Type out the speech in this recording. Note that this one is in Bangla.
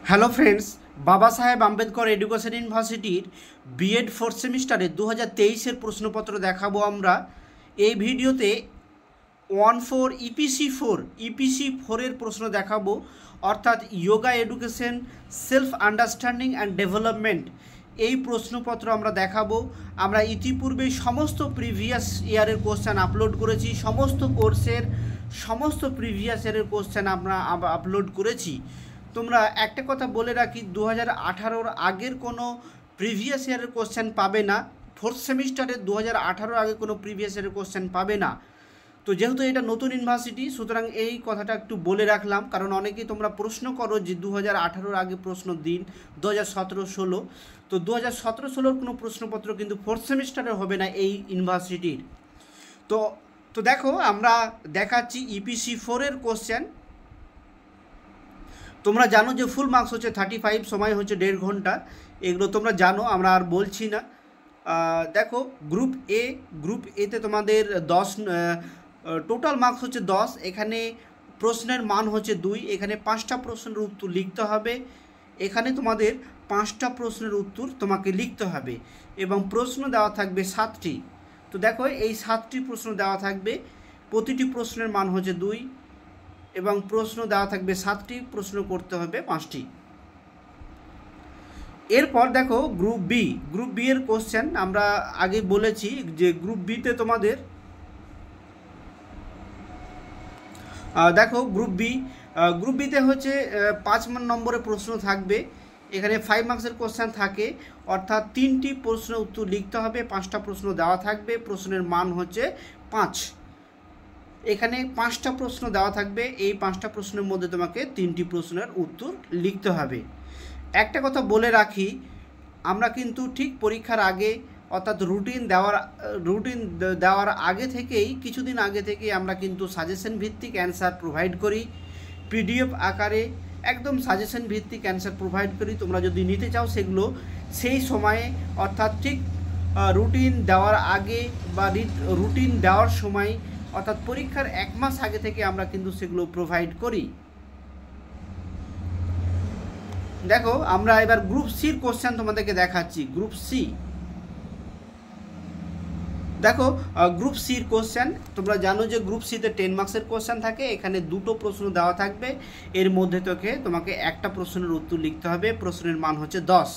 হ্যালো ফ্রেন্ডস, বাবা সাহেব আম্বেদকর এডুকেশন ইউনিভার্সিটির বিএড ফোর্থ সেমিস্টারে 2023-এর প্রশ্নপত্র দেখাবো আমরা এই ভিডিওতে। 1-4 ইপিসি 4-এর প্রশ্ন দেখাবো, অর্থাৎ yoga education self understanding and development. এই প্রশ্নপত্র আমরা দেখাবো। আমরা ইতিপূর্বে সমস্ত প্রিভিয়াস ইয়ারের কোশ্চেন আপলোড করেছি, সমস্ত কোর্সের সমস্ত প্রিভিয়াস ইয়ারের কোশ্চেন আমরা আপলোড করেছি। তোমরা একটা কথা বলে রাখি, 2018-র আগের কোনো প্রিভিয়াস ইয়ারের কোশ্চেন পাবে না। ফোর্থ সেমিস্টারে 2018-র আগে কোনো প্রিভিয়াস ইয়ারের কোশ্চেন পাবে না। তো যেহেতু এটা নতুন ইউনিভার্সিটি, সুতরাং এই কথাটা একটু বলে রাখলাম, কারণ অনেকেই তোমরা প্রশ্ন করো যে 2018-র আগে প্রশ্ন দিন, 2017-16। তো 2017-16-র কোনো প্রশ্নপত্র কিন্তু ফোর্থ সেমিস্টারে হবে না এই ইউনিভার্সিটির। তো দেখো, আমরা দেখাচ্ছি ইপিসি 4-এর কোশ্চেন। তোমরা জানো যে ফুল মার্কস হচ্ছে 35, সময় হচ্ছে 1.5 ঘন্টা। এগুলো তোমরা জানো, আমরা আর বলছি না। দেখো, গ্রুপ এতে তোমাদের 10 টোটাল মার্কস হচ্ছে 10। এখানে প্রশ্নের মান হচ্ছে 2। এখানে 5টা প্রশ্নের উত্তর লিখতে হবে। এখানে তোমাদের 5টা প্রশ্নের উত্তর তোমাকে লিখতে হবে এবং প্রশ্ন দেওয়া থাকবে 7টি। তো দেখো, এই 7টি প্রশ্ন দেওয়া থাকবে, প্রতিটি প্রশ্নের মান হচ্ছে 2 এবং প্রশ্ন দেওয়া থাকবে 7টি, প্রশ্ন করতে হবে 5টি। এরপর দেখো গ্রুপ বি এর কোশ্চেন। আমরা আগে বলেছি যে গ্রুপ বিতে তোমাদের দেখো গ্রুপ বিতে হচ্ছে 5 নম্বরের প্রশ্ন থাকবে। এখানে 5 মার্কসের কোশ্চেন থাকে, অর্থাৎ 3টি প্রশ্নের উত্তর লিখতে হবে, 5টা প্রশ্ন দেওয়া থাকবে, প্রশ্নের মান হচ্ছে 5। এখানে 5টা প্রশ্ন দেওয়া থাকবে, এই 5টা প্রশ্নের মধ্যে তোমাকে 3টি প্রশ্নের উত্তর লিখতে হবে। একটা কথা বলে রাখি, আমরা কিন্তু ঠিক পরীক্ষার আগে, অর্থাৎ রুটিন দেওয়ার আগে থেকেই, কিছুদিন আগে থেকেই আমরা কিন্তু সাজেশন ভিত্তিক অ্যান্সার প্রোভাইড করি, পিডিএফ আকারে একদম সাজেশন ভিত্তিক অ্যান্সার প্রোভাইড করি। তোমরা যদি নিতে চাও সেগুলো সেই সময়ে, অর্থাৎ ঠিক রুটিন দেওয়ার আগে বা রুটিন দেওয়ার সময়, অর্থাৎ পরীক্ষার 1 মাস আগে থেকে আমরা কিন্তু সেগুলো প্রোভাইড করি। দেখো, আমরা এবার গ্রুপ সির কোশ্চেন তোমাদেরকে দেখাচ্ছি। গ্রুপ সি, দেখো গ্রুপ সির কোশ্চেন। তোমরা জানো যে গ্রুপ সিতে 10 মার্কসের কোশ্চেন থাকে। এখানে 2টো প্রশ্ন দেওয়া থাকবে, এর মধ্যে তোমাকে একটা প্রশ্নের উত্তর লিখতে হবে, প্রশ্নের মান হচ্ছে 10।